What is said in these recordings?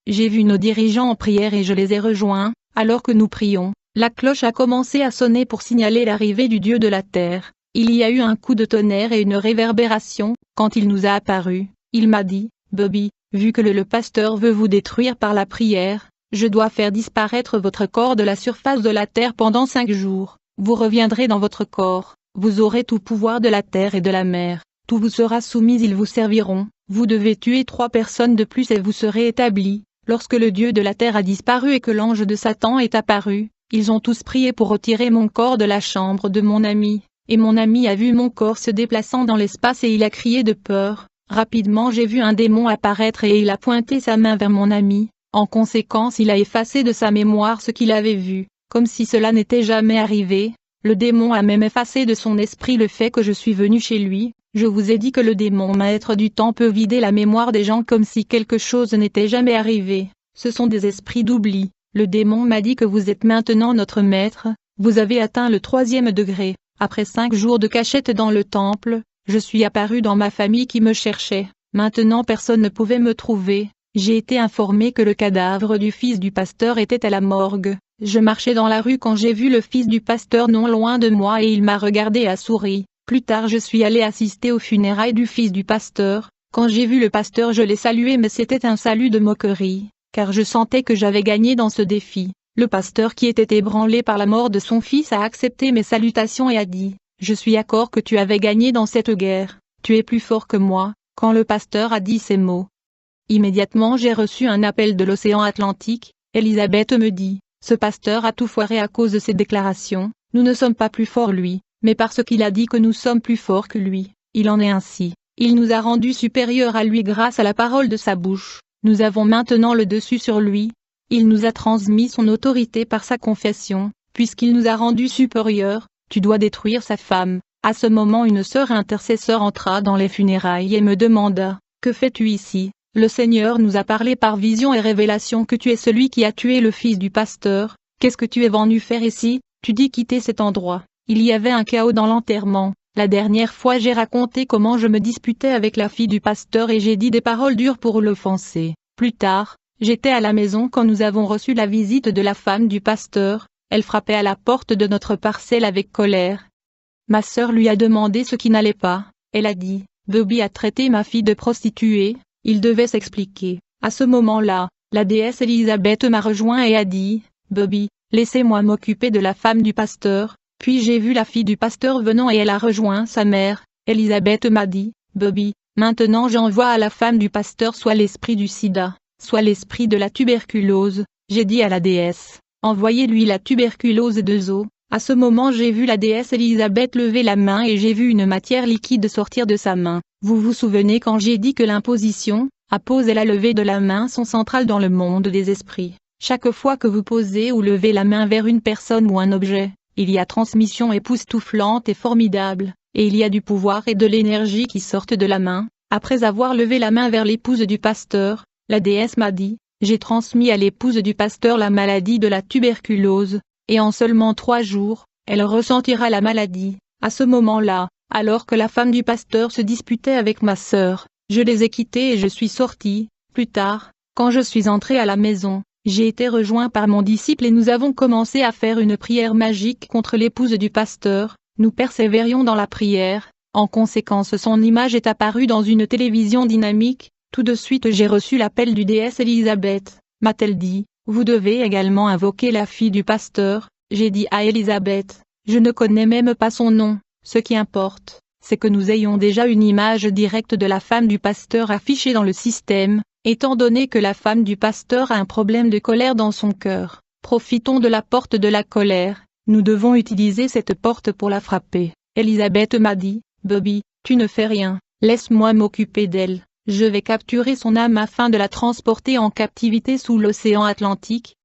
j'ai vu nos dirigeants en prière et je les ai rejoints. Alors que nous prions, la cloche a commencé à sonner pour signaler l'arrivée du Dieu de la terre. Il y a eu un coup de tonnerre et une réverbération. Quand il nous a apparu, il m'a dit, Bobby, vu que le pasteur veut vous détruire par la prière, je dois faire disparaître votre corps de la surface de la terre pendant 5 jours. Vous reviendrez dans votre corps, vous aurez tout pouvoir de la terre et de la mer, tout vous sera soumis, ils vous serviront. Vous devez tuer 3 personnes de plus et vous serez établis. Lorsque le Dieu de la terre a disparu et que l'ange de Satan est apparu, ils ont tous prié pour retirer mon corps de la chambre de mon ami, et mon ami a vu mon corps se déplaçant dans l'espace et il a crié de peur. Rapidement j'ai vu un démon apparaître et il a pointé sa main vers mon ami. En conséquence il a effacé de sa mémoire ce qu'il avait vu, comme si cela n'était jamais arrivé. Le démon a même effacé de son esprit le fait que je suis venu chez lui. Je vous ai dit que le démon maître du temps peut vider la mémoire des gens comme si quelque chose n'était jamais arrivé. Ce sont des esprits d'oubli. Le démon m'a dit que vous êtes maintenant notre maître, vous avez atteint le 3e degré. Après 5 jours de cachette dans le temple, je suis apparu dans ma famille qui me cherchait. Maintenant personne ne pouvait me trouver. J'ai été informé que le cadavre du fils du pasteur était à la morgue. Je marchais dans la rue quand j'ai vu le fils du pasteur non loin de moi et il m'a regardé et a souri. Plus tard je suis allé assister aux funérailles du fils du pasteur. Quand j'ai vu le pasteur je l'ai salué mais c'était un salut de moquerie, car je sentais que j'avais gagné dans ce défi. Le pasteur qui était ébranlé par la mort de son fils a accepté mes salutations et a dit, « Je suis d'accord que tu avais gagné dans cette guerre, tu es plus fort que moi ». Quand le pasteur a dit ces mots, immédiatement j'ai reçu un appel de l'océan Atlantique. Elisabeth me dit, « Ce pasteur a tout foiré à cause de ses déclarations, nous ne sommes pas plus forts lui. Mais parce qu'il a dit que nous sommes plus forts que lui, il en est ainsi. Il nous a rendus supérieurs à lui grâce à la parole de sa bouche. Nous avons maintenant le dessus sur lui. Il nous a transmis son autorité par sa confession, puisqu'il nous a rendus supérieurs. Tu dois détruire sa femme. » À ce moment une sœur intercesseur entra dans les funérailles et me demanda, « Que fais-tu ici? Le Seigneur nous a parlé par vision et révélation que tu es celui qui a tué le fils du pasteur. Qu'est-ce que tu es venu faire ici? Tu dis quitter cet endroit. » Il y avait un chaos dans l'enterrement. La dernière fois j'ai raconté comment je me disputais avec la fille du pasteur et j'ai dit des paroles dures pour l'offenser. Plus tard, j'étais à la maison quand nous avons reçu la visite de la femme du pasteur. Elle frappait à la porte de notre parcelle avec colère. Ma sœur lui a demandé ce qui n'allait pas. Elle a dit, « Bobby a traité ma fille de prostituée. » Il devait s'expliquer. À ce moment-là, la déesse Elisabeth m'a rejoint et a dit, « Bobby, laissez-moi m'occuper de la femme du pasteur. » Puis j'ai vu la fille du pasteur venant et elle a rejoint sa mère. Elisabeth m'a dit, « Bobby, maintenant j'envoie à la femme du pasteur soit l'esprit du sida, soit l'esprit de la tuberculose. » J'ai dit à la déesse, « Envoyez-lui la tuberculose de Zo. » À ce moment j'ai vu la déesse Elisabeth lever la main et j'ai vu une matière liquide sortir de sa main. Vous vous souvenez quand j'ai dit que l'imposition, appose et la levée de la main sont centrales dans le monde des esprits. Chaque fois que vous posez ou levez la main vers une personne ou un objet, il y a transmission époustouflante et formidable, et il y a du pouvoir et de l'énergie qui sortent de la main. Après avoir levé la main vers l'épouse du pasteur, la déesse m'a dit, « J'ai transmis à l'épouse du pasteur la maladie de la tuberculose, et en seulement 3 jours, elle ressentira la maladie. » À ce moment-là, alors que la femme du pasteur se disputait avec ma sœur, je les ai quittés et je suis sorti. Plus tard, quand je suis entré à la maison, j'ai été rejoint par mon disciple et nous avons commencé à faire une prière magique contre l'épouse du pasteur. Nous persévérions dans la prière. En conséquence son image est apparue dans une télévision dynamique. Tout de suite j'ai reçu l'appel du déesse Elisabeth. M'a-t-elle dit, « Vous devez également invoquer la fille du pasteur. » J'ai dit à Elisabeth, « Je ne connais même pas son nom. Ce qui importe, c'est que nous ayons déjà une image directe de la femme du pasteur affichée dans le système. Étant donné que la femme du pasteur a un problème de colère dans son cœur, profitons de la porte de la colère, nous devons utiliser cette porte pour la frapper. » Elisabeth m'a dit, « Bobby, tu ne fais rien, laisse-moi m'occuper d'elle, je vais capturer son âme afin de la transporter en captivité sous l'océan Atlantique. »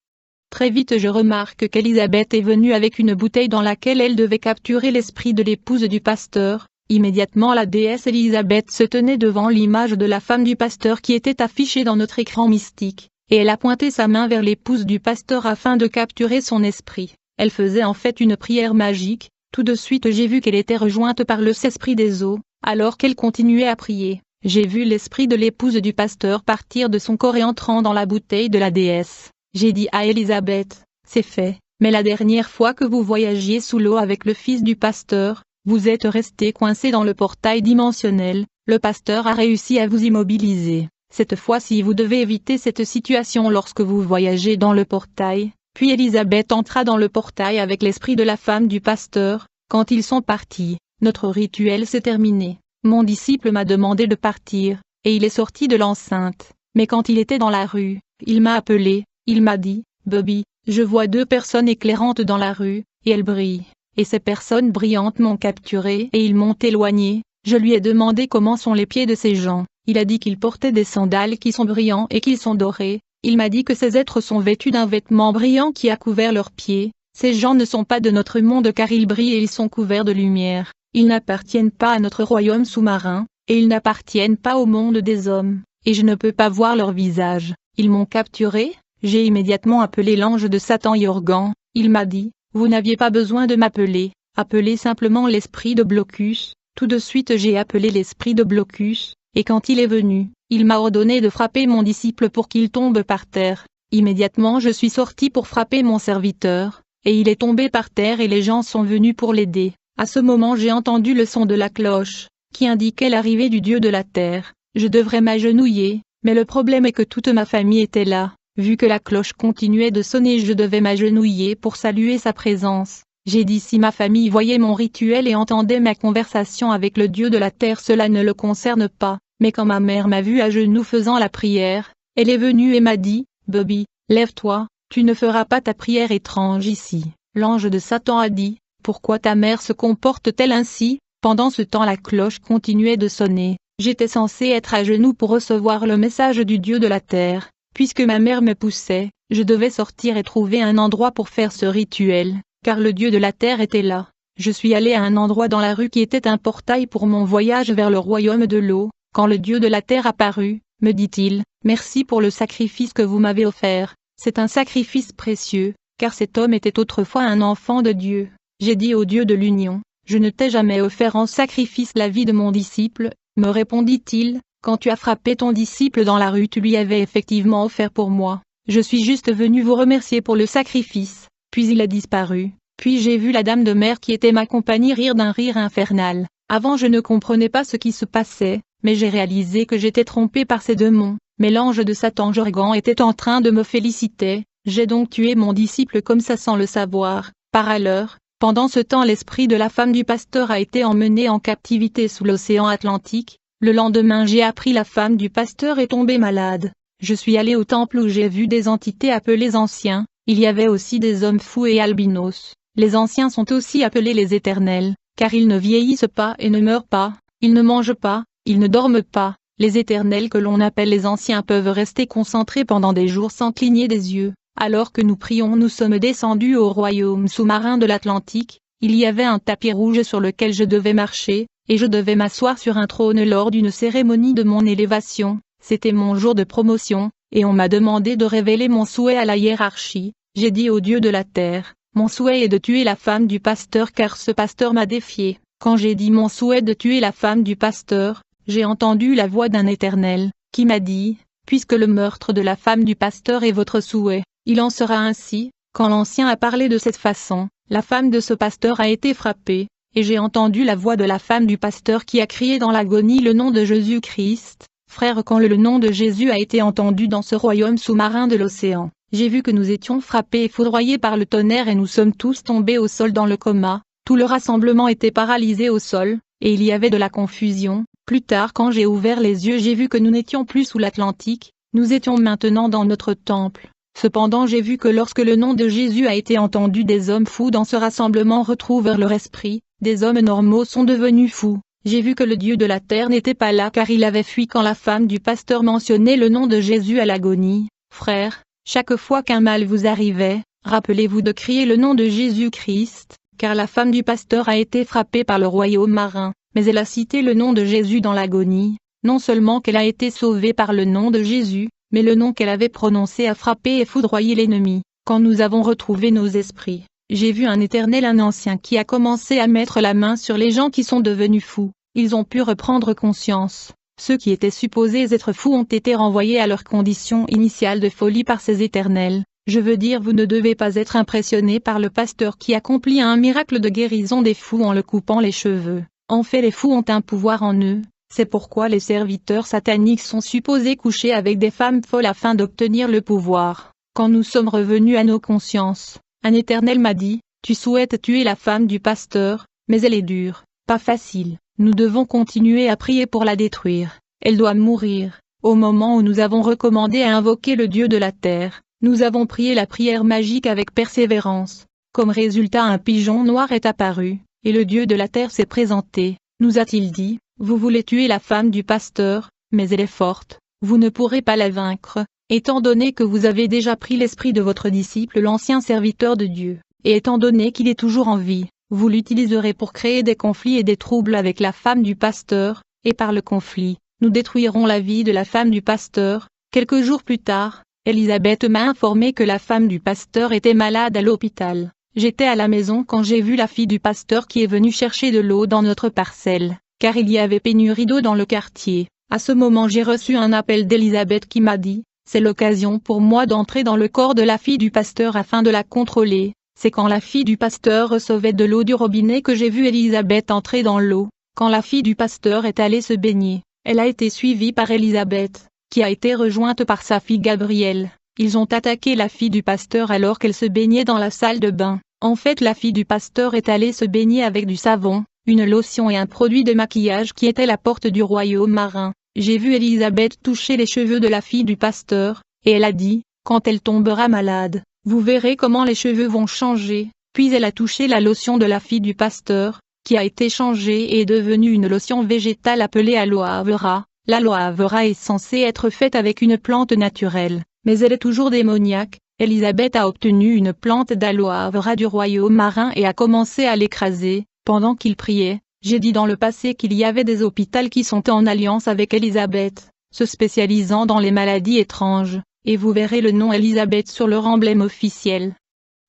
Très vite je remarque qu'Elisabeth est venue avec une bouteille dans laquelle elle devait capturer l'esprit de l'épouse du pasteur. Immédiatement la déesse Elisabeth se tenait devant l'image de la femme du pasteur qui était affichée dans notre écran mystique, et elle a pointé sa main vers l'épouse du pasteur afin de capturer son esprit. Elle faisait en fait une prière magique. Tout de suite j'ai vu qu'elle était rejointe par le esprit des eaux, alors qu'elle continuait à prier. J'ai vu l'esprit de l'épouse du pasteur partir de son corps et entrant dans la bouteille de la déesse. J'ai dit à Élisabeth, c'est fait, mais la dernière fois que vous voyagiez sous l'eau avec le fils du pasteur, vous êtes resté coincé dans le portail dimensionnel, le pasteur a réussi à vous immobiliser. Cette fois-ci vous devez éviter cette situation lorsque vous voyagez dans le portail. Puis Élisabeth entra dans le portail avec l'esprit de la femme du pasteur. Quand ils sont partis, notre rituel s'est terminé. Mon disciple m'a demandé de partir, et il est sorti de l'enceinte. Mais quand il était dans la rue, il m'a appelé, il m'a dit, Bobby, je vois 2 personnes éclairantes dans la rue, et elles brillent. Et ces personnes brillantes m'ont capturé et ils m'ont éloigné. Je lui ai demandé comment sont les pieds de ces gens. Il a dit qu'ils portaient des sandales qui sont brillants et qu'ils sont dorés. Il m'a dit que ces êtres sont vêtus d'un vêtement brillant qui a couvert leurs pieds. Ces gens ne sont pas de notre monde car ils brillent et ils sont couverts de lumière. Ils n'appartiennent pas à notre royaume sous-marin, et ils n'appartiennent pas au monde des hommes, et je ne peux pas voir leur visage. Ils m'ont capturé. J'ai immédiatement appelé l'ange de Satan Yorgan. Il m'a dit, vous n'aviez pas besoin de m'appeler, appelez simplement l'esprit de Blocus. Tout de suite j'ai appelé l'esprit de Blocus, et quand il est venu, il m'a ordonné de frapper mon disciple pour qu'il tombe par terre. Immédiatement je suis sorti pour frapper mon serviteur, et il est tombé par terre et les gens sont venus pour l'aider. À ce moment j'ai entendu le son de la cloche, qui indiquait l'arrivée du Dieu de la terre. Je devrais m'agenouiller, mais le problème est que toute ma famille était là. Vu que la cloche continuait de sonner, je devais m'agenouiller pour saluer sa présence. J'ai dit si ma famille voyait mon rituel et entendait ma conversation avec le Dieu de la terre, cela ne le concerne pas. Mais quand ma mère m'a vu à genoux faisant la prière, elle est venue et m'a dit, Bobby, lève-toi, tu ne feras pas ta prière étrange ici. L'ange de Satan a dit, pourquoi ta mère se comporte-t-elle ainsi? Pendant ce temps la cloche continuait de sonner. J'étais censé être à genoux pour recevoir le message du Dieu de la terre. Puisque ma mère me poussait, je devais sortir et trouver un endroit pour faire ce rituel, car le Dieu de la terre était là. Je suis allé à un endroit dans la rue qui était un portail pour mon voyage vers le royaume de l'eau. Quand le Dieu de la terre apparut, me dit-il, merci pour le sacrifice que vous m'avez offert. C'est un sacrifice précieux, car cet homme était autrefois un enfant de Dieu. J'ai dit au Dieu de l'union, je ne t'ai jamais offert en sacrifice la vie de mon disciple, me répondit-il. Quand tu as frappé ton disciple dans la rue, tu lui avais effectivement offert pour moi. Je suis juste venu vous remercier pour le sacrifice. Puis il a disparu. Puis j'ai vu la dame de mer qui était ma compagnie rire d'un rire infernal. Avant je ne comprenais pas ce qui se passait, mais j'ai réalisé que j'étais trompé par ces démons. Mais l'ange de Satan Jorgan était en train de me féliciter. J'ai donc tué mon disciple comme ça sans le savoir. Par ailleurs, pendant ce temps l'esprit de la femme du pasteur a été emmené en captivité sous l'océan Atlantique. Le lendemain j'ai appris la femme du pasteur est tombée malade. Je suis allé au temple où j'ai vu des entités appelées anciens. Il y avait aussi des hommes fous et albinos. Les anciens sont aussi appelés les éternels, car ils ne vieillissent pas et ne meurent pas, ils ne mangent pas, ils ne dorment pas. Les éternels que l'on appelle les anciens peuvent rester concentrés pendant des jours sans cligner des yeux. Alors que nous prions, nous sommes descendus au royaume sous-marin de l'Atlantique. Il y avait un tapis rouge sur lequel je devais marcher, et je devais m'asseoir sur un trône lors d'une cérémonie de mon élévation. C'était mon jour de promotion, et on m'a demandé de révéler mon souhait à la hiérarchie. J'ai dit au Dieu de la terre, mon souhait est de tuer la femme du pasteur car ce pasteur m'a défié. Quand j'ai dit mon souhait de tuer la femme du pasteur, j'ai entendu la voix d'un éternel, qui m'a dit, puisque le meurtre de la femme du pasteur est votre souhait, il en sera ainsi. Quand l'ancien a parlé de cette façon, la femme de ce pasteur a été frappée. Et j'ai entendu la voix de la femme du pasteur qui a crié dans l'agonie le nom de Jésus-Christ. Frère, quand le nom de Jésus a été entendu dans ce royaume sous-marin de l'océan, j'ai vu que nous étions frappés et foudroyés par le tonnerre et nous sommes tous tombés au sol dans le coma. Tout le rassemblement était paralysé au sol, et il y avait de la confusion. Plus tard quand j'ai ouvert les yeux j'ai vu que nous n'étions plus sous l'Atlantique, nous étions maintenant dans notre temple. Cependant j'ai vu que lorsque le nom de Jésus a été entendu, des hommes fous dans ce rassemblement retrouvèrent leur esprit. Des hommes normaux sont devenus fous. J'ai vu que le Dieu de la terre n'était pas là car il avait fui quand la femme du pasteur mentionnait le nom de Jésus à l'agonie. Frères, chaque fois qu'un mal vous arrivait, rappelez-vous de crier le nom de Jésus-Christ, car la femme du pasteur a été frappée par le royaume marin, mais elle a cité le nom de Jésus dans l'agonie. Non seulement qu'elle a été sauvée par le nom de Jésus, mais le nom qu'elle avait prononcé a frappé et foudroyé l'ennemi. Quand nous avons retrouvé nos esprits, j'ai vu un éternel, un ancien qui a commencé à mettre la main sur les gens qui sont devenus fous. Ils ont pu reprendre conscience. Ceux qui étaient supposés être fous ont été renvoyés à leur condition initiale de folie par ces éternels. Je veux dire, vous ne devez pas être impressionné par le pasteur qui accomplit un miracle de guérison des fous en le coupant les cheveux. En fait, les fous ont un pouvoir en eux. C'est pourquoi les serviteurs sataniques sont supposés coucher avec des femmes folles afin d'obtenir le pouvoir. Quand nous sommes revenus à nos consciences, un éternel m'a dit, tu souhaites tuer la femme du pasteur, mais elle est dure, pas facile. Nous devons continuer à prier pour la détruire. Elle doit mourir. Au moment où nous avons recommandé à invoquer le Dieu de la terre, nous avons prié la prière magique avec persévérance. Comme résultat, un pigeon noir est apparu, et le Dieu de la terre s'est présenté. Nous a-t-il dit, vous voulez tuer la femme du pasteur, mais elle est forte, vous ne pourrez pas la vaincre, étant donné que vous avez déjà pris l'esprit de votre disciple l'ancien serviteur de Dieu, et étant donné qu'il est toujours en vie, vous l'utiliserez pour créer des conflits et des troubles avec la femme du pasteur, et par le conflit, nous détruirons la vie de la femme du pasteur. Quelques jours plus tard, Elisabeth m'a informé que la femme du pasteur était malade à l'hôpital. J'étais à la maison quand j'ai vu la fille du pasteur qui est venue chercher de l'eau dans notre parcelle, car il y avait pénurie d'eau dans le quartier. À ce moment j'ai reçu un appel d'Elisabeth qui m'a dit, c'est l'occasion pour moi d'entrer dans le corps de la fille du pasteur afin de la contrôler. C'est quand la fille du pasteur recevait de l'eau du robinet que j'ai vu Elisabeth entrer dans l'eau. Quand la fille du pasteur est allée se baigner, elle a été suivie par Elisabeth, qui a été rejointe par sa fille Gabrielle. Ils ont attaqué la fille du pasteur alors qu'elle se baignait dans la salle de bain. En fait, la fille du pasteur est allée se baigner avec du savon, une lotion et un produit de maquillage qui était la porte du royaume marin. J'ai vu Elisabeth toucher les cheveux de la fille du pasteur, et elle a dit, quand elle tombera malade, vous verrez comment les cheveux vont changer. Puis elle a touché la lotion de la fille du pasteur, qui a été changée et est devenue une lotion végétale appelée aloe vera. L'aloe vera est censée être faite avec une plante naturelle, mais elle est toujours démoniaque. Elisabeth a obtenu une plante d'aloe vera du royaume marin et a commencé à l'écraser. Pendant qu'il priait, j'ai dit dans le passé qu'il y avait des hôpitaux qui sont en alliance avec Elisabeth, se spécialisant dans les maladies étranges, et vous verrez le nom Elisabeth sur leur emblème officiel.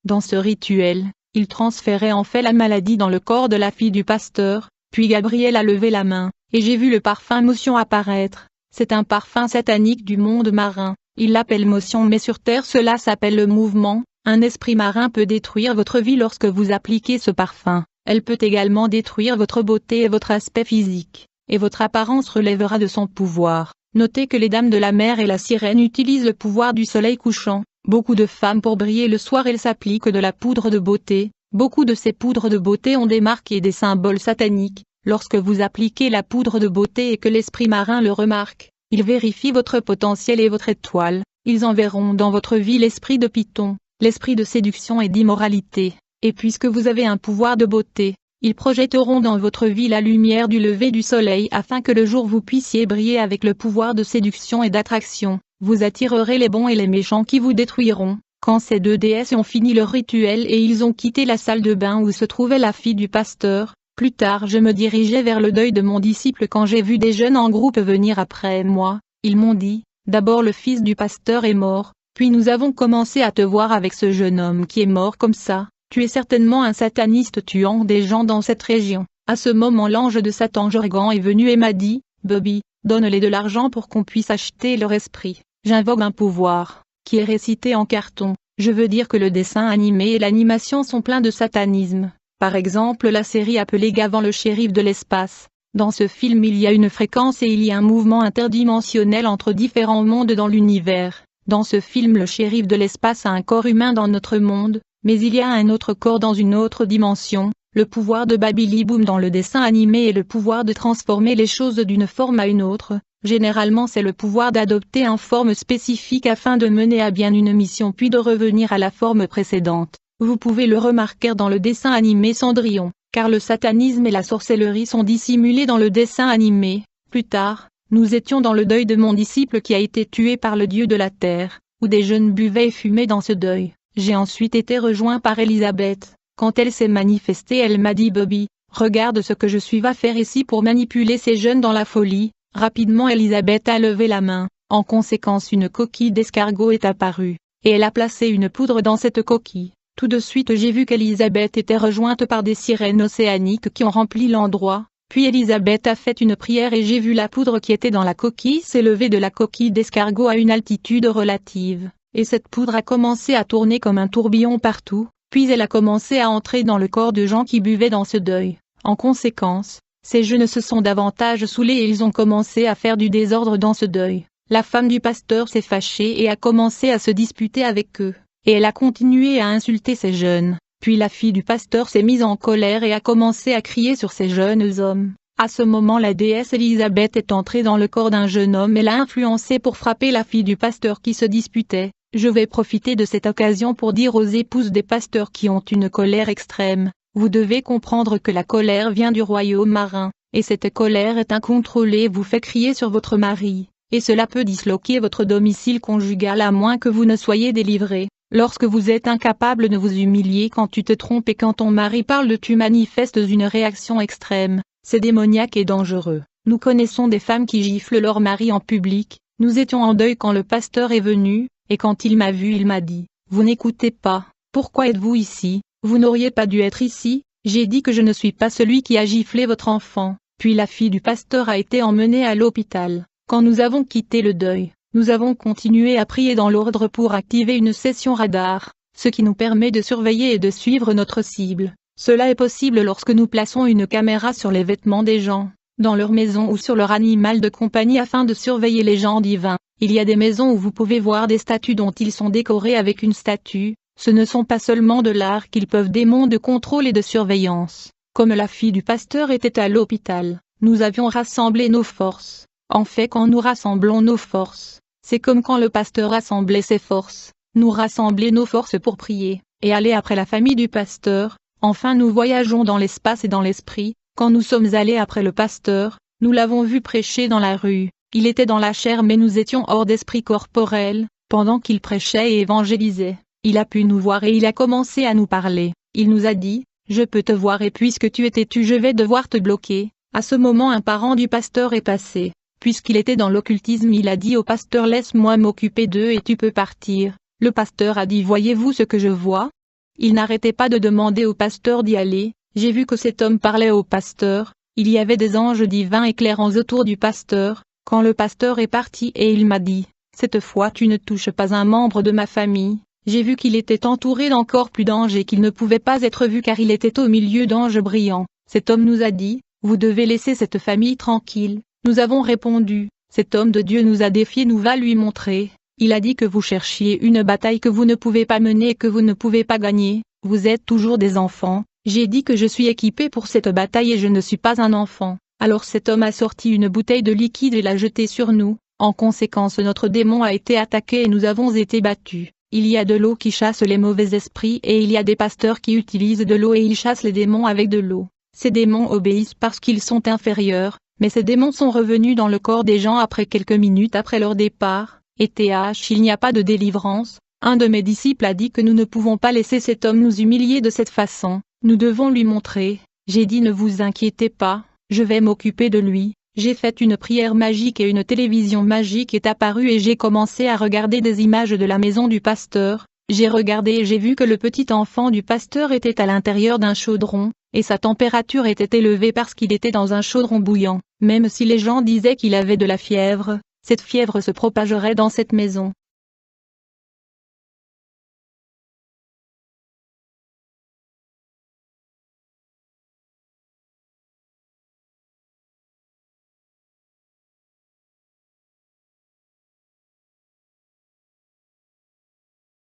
Dans ce rituel, il transférait en fait la maladie dans le corps de la fille du pasteur, puis Gabriel a levé la main, et j'ai vu le parfum motion apparaître. C'est un parfum satanique du monde marin, il l'appelle motion mais sur terre cela s'appelle le mouvement. Un esprit marin peut détruire votre vie lorsque vous appliquez ce parfum. Elle peut également détruire votre beauté et votre aspect physique, et votre apparence relèvera de son pouvoir. Notez que les dames de la mer et la sirène utilisent le pouvoir du soleil couchant. Beaucoup de femmes pour briller le soir elles s'appliquent de la poudre de beauté. Beaucoup de ces poudres de beauté ont des marques et des symboles sataniques. Lorsque vous appliquez la poudre de beauté et que l'esprit marin le remarque, il vérifie votre potentiel et votre étoile. Ils enverront dans votre vie l'esprit de Python, l'esprit de séduction et d'immoralité. Et puisque vous avez un pouvoir de beauté, ils projetteront dans votre vie la lumière du lever du soleil afin que le jour vous puissiez briller avec le pouvoir de séduction et d'attraction. Vous attirerez les bons et les méchants qui vous détruiront. Quand ces deux déesses ont fini leur rituel et ils ont quitté la salle de bain où se trouvait la fille du pasteur, plus tard je me dirigeais vers le deuil de mon disciple quand j'ai vu des jeunes en groupe venir après moi. Ils m'ont dit, d'abord le fils du pasteur est mort, puis nous avons commencé à te voir avec ce jeune homme qui est mort comme ça. Tu es certainement un sataniste tuant des gens dans cette région. À ce moment l'ange de Satan Jorgan est venu et m'a dit, Bobby, donne-les de l'argent pour qu'on puisse acheter leur esprit. J'invoque un pouvoir, qui est récité en carton. Je veux dire que le dessin animé et l'animation sont pleins de satanisme. Par exemple la série appelée Gavan le shérif de l'espace. Dans ce film il y a une fréquence et il y a un mouvement interdimensionnel entre différents mondes dans l'univers. Dans ce film le shérif de l'espace a un corps humain dans notre monde. Mais il y a un autre corps dans une autre dimension. Le pouvoir de Babili Boom dans le dessin animé est le pouvoir de transformer les choses d'une forme à une autre. Généralement c'est le pouvoir d'adopter une forme spécifique afin de mener à bien une mission puis de revenir à la forme précédente. Vous pouvez le remarquer dans le dessin animé Cendrillon, car le satanisme et la sorcellerie sont dissimulés dans le dessin animé. Plus tard, nous étions dans le deuil de mon disciple qui a été tué par le dieu de la terre, où des jeunes buvaient et fumaient dans ce deuil. J'ai ensuite été rejoint par Elisabeth. Quand elle s'est manifestée elle m'a dit Bobby, regarde ce que je suis va faire ici pour manipuler ces jeunes dans la folie. Rapidement Elisabeth a levé la main, en conséquence une coquille d'escargot est apparue, et elle a placé une poudre dans cette coquille. Tout de suite j'ai vu qu'Elisabeth était rejointe par des sirènes océaniques qui ont rempli l'endroit. Puis Élisabeth a fait une prière et j'ai vu la poudre qui était dans la coquille s'élever de la coquille d'escargot à une altitude relative, et cette poudre a commencé à tourner comme un tourbillon partout, puis elle a commencé à entrer dans le corps de gens qui buvaient dans ce deuil. En conséquence, ces jeunes se sont davantage saoulés et ils ont commencé à faire du désordre dans ce deuil. La femme du pasteur s'est fâchée et a commencé à se disputer avec eux, et elle a continué à insulter ces jeunes. Puis la fille du pasteur s'est mise en colère et a commencé à crier sur ces jeunes hommes. À ce moment la déesse Élisabeth est entrée dans le corps d'un jeune homme et l'a influencé pour frapper la fille du pasteur qui se disputait. Je vais profiter de cette occasion pour dire aux épouses des pasteurs qui ont une colère extrême, vous devez comprendre que la colère vient du royaume marin, et cette colère est incontrôlée et vous fait crier sur votre mari, et cela peut disloquer votre domicile conjugal à moins que vous ne soyez délivrés. Lorsque vous êtes incapable de vous humilier quand tu te trompes et quand ton mari parle tu manifestes une réaction extrême, c'est démoniaque et dangereux. Nous connaissons des femmes qui giflent leur mari en public. Nous étions en deuil quand le pasteur est venu, et quand il m'a vu il m'a dit, « Vous n'écoutez pas, pourquoi êtes-vous ici, vous n'auriez pas dû être ici ?» J'ai dit que je ne suis pas celui qui a giflé votre enfant, puis la fille du pasteur a été emmenée à l'hôpital. Quand nous avons quitté le deuil, nous avons continué à prier dans l'ordre pour activer une session radar, ce qui nous permet de surveiller et de suivre notre cible. Cela est possible lorsque nous plaçons une caméra sur les vêtements des gens, dans leur maison ou sur leur animal de compagnie afin de surveiller les gens divins. Il y a des maisons où vous pouvez voir des statues dont ils sont décorés avec une statue. Ce ne sont pas seulement de l'art qu'ils peuvent démons de contrôle et de surveillance. Comme la fille du pasteur était à l'hôpital, nous avions rassemblé nos forces. En fait quand nous rassemblons nos forces, c'est comme quand le pasteur rassemblait ses forces. Nous rassembler nos forces pour prier, et aller après la famille du pasteur. Enfin nous voyageons dans l'espace et dans l'esprit. Quand nous sommes allés après le pasteur, nous l'avons vu prêcher dans la rue. Il était dans la chair mais nous étions hors d'esprit corporel, pendant qu'il prêchait et évangélisait. Il a pu nous voir et il a commencé à nous parler. Il nous a dit, « Je peux te voir et puisque tu es têtu je vais devoir te bloquer. » À ce moment un parent du pasteur est passé. Puisqu'il était dans l'occultisme il a dit au pasteur « Laisse-moi m'occuper d'eux et tu peux partir. » Le pasteur a dit « Voyez-vous ce que je vois ?» Il n'arrêtait pas de demander au pasteur d'y aller. J'ai vu que cet homme parlait au pasteur. Il y avait des anges divins éclairants autour du pasteur. Quand le pasteur est parti et il m'a dit « Cette fois tu ne touches pas un membre de ma famille. » J'ai vu qu'il était entouré d'encore plus d'anges et qu'il ne pouvait pas être vu car il était au milieu d'anges brillants. Cet homme nous a dit « Vous devez laisser cette famille tranquille. » Nous avons répondu « Cet homme de Dieu nous a défiés, nous va lui montrer. » Il a dit que vous cherchiez une bataille que vous ne pouvez pas mener et que vous ne pouvez pas gagner. Vous êtes toujours des enfants. J'ai dit que je suis équipé pour cette bataille et je ne suis pas un enfant. Alors cet homme a sorti une bouteille de liquide et l'a jetée sur nous. En conséquence notre démon a été attaqué et nous avons été battus. Il y a de l'eau qui chasse les mauvais esprits et il y a des pasteurs qui utilisent de l'eau et ils chassent les démons avec de l'eau. Ces démons obéissent parce qu'ils sont inférieurs, mais ces démons sont revenus dans le corps des gens après quelques minutes après leur départ. Et il n'y a pas de délivrance. Un de mes disciples a dit que nous ne pouvons pas laisser cet homme nous humilier de cette façon. Nous devons lui montrer. J'ai dit ne vous inquiétez pas, je vais m'occuper de lui. J'ai fait une prière magique et une télévision magique est apparue et j'ai commencé à regarder des images de la maison du pasteur. J'ai regardé et j'ai vu que le petit enfant du pasteur était à l'intérieur d'un chaudron, et sa température était élevée parce qu'il était dans un chaudron bouillant. Même si les gens disaient qu'il avait de la fièvre, cette fièvre se propagerait dans cette maison.